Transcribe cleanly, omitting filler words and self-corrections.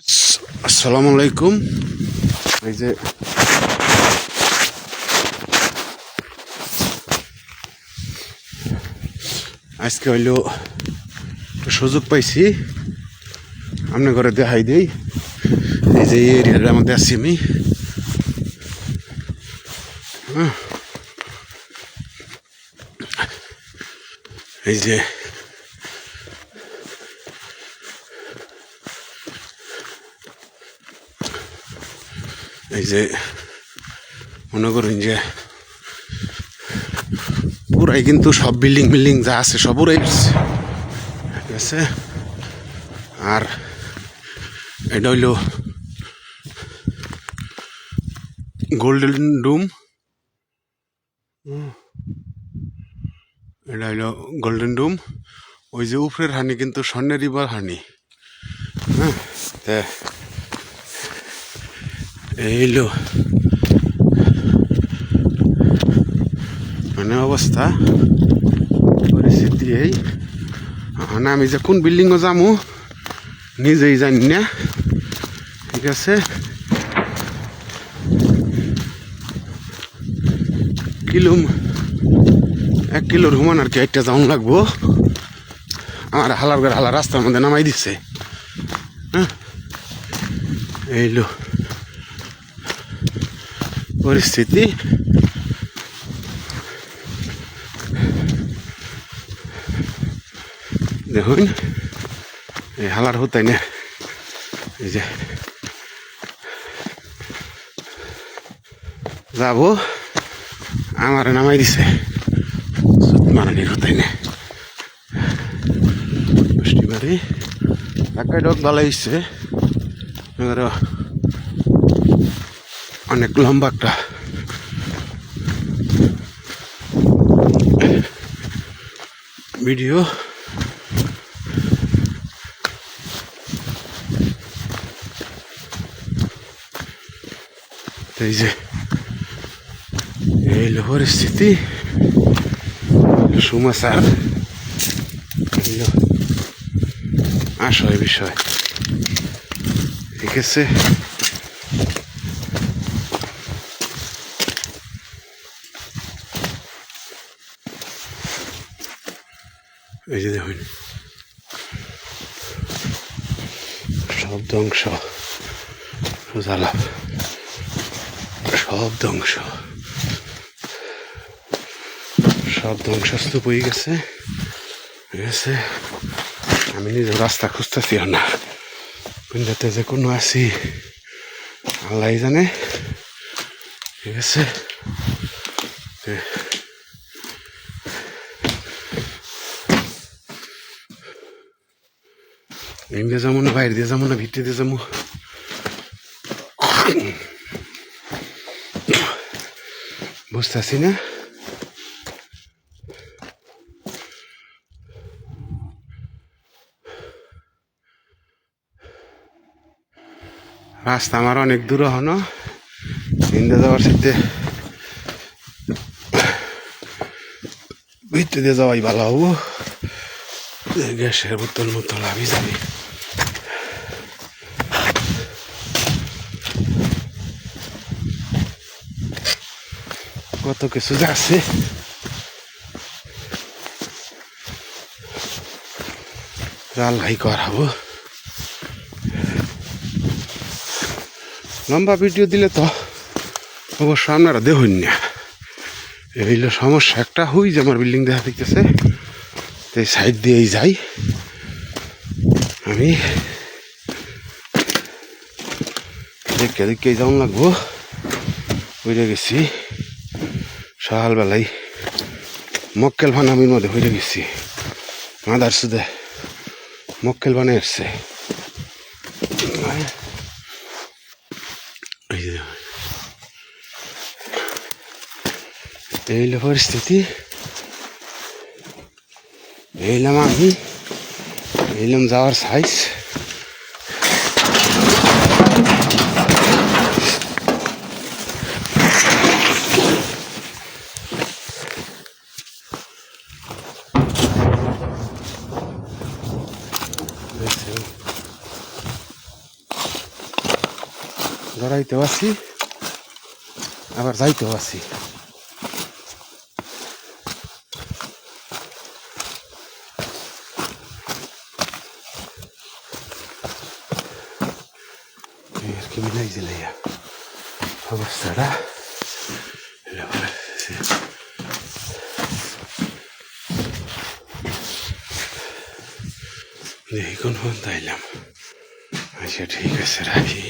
আসসালামু আলাইকুম। এই যে আজকে হইলো একটু সুযোগ পাইছি, আপনার ঘরে দেখাই দেই। এই যে এই এরিয়ার মধ্যে আছি আমি। এই যে এই যে মনে করেন যে পুরাই কিন্তু সব বিল্ডিং যা আছে সব উড়াই গেছে, ঠিক আছে। আর এটা হইলো গোল্ডেন ডোম, এটা হইলো গোল্ডেন ডোম। ওই যে উপরের হানি কিন্তু স্বর্ণের রিভার হানি। হ্যাঁ, তা এই হইলো মানে অবস্থা, পরিস্থিতি এই। মানে আমি যে কোন বিল্ডিংও যামু নিজেই জানি না, ঠিক আছে। এক কিলোর হুমান আর কি একটা যাওন লাগবো। আমার হালার রাস্তার মধ্যে নামাই দিচ্ছে। হ্যাঁ, এইলো পরিস্থিতি। দেখুন এই হালার হতাই না, এই যে যাবো আমার নামাই দিছে মারানির হতাই না। বৃষ্টিবাড়ি একাই ডক ভালো হচ্ছে, অনেক লম্বা একটা ভিডিও। এই যে এই পরিস্থিতি সমাচার, আসল বিষয়, ঠিক আছে। এই যে দেখুন সব ধ্বংস, সোজালাভ সব ধ্বংসস্তূপ হয়ে গেছে, ঠিক আছে। আমি নিজের রাস্তা খুঁজতেছি না, কোনটাতে যে কোনো আছি আল্লাহ জানে, ঠিক আছে। ইন্ডিয়া যাবো না, বাইরে দিয়ে যাবো না, ভিতরে দিয়ে যাবো, বুঝতেছি না। রাস্তা আমার অনেক দূর হনো, ইন্ডিয়া যাওয়ার সাথে ভিতরে দিয়ে যাওয়াই ভালো হবো। গ্যাসের বোতল আমি যাবি। কত কিছু যাচ্ছে, আল্লাহ করাবো। লম্বা ভিডিও দিলে তো অবশ্য আপনারা দেখুন না। এই সমস্যা একটা হই যে আমার বিল্ডিং দেখা দেখতেছে, এই সাইড দিয়েই যাই আমি, দেখে যাওয়া লাগবো। হয়ে গেছি সকালবেলায় মক্কেল ভানামির মধ্যে হয়ে গেছি, মাদার সুদে মক্কেল বানাই আসছে। এই পরিস্থিতি, এইলাম আমি, এইলাম যাওয়ার সাইজ। গড়াইতেও আছি আবার যাইতেও আছি। আর কি মিলাই দিলাইয়া অবস্থাটা দেখি কোন ফোন তাইলাম। আচ্ছা ঠিক আছে রাখি।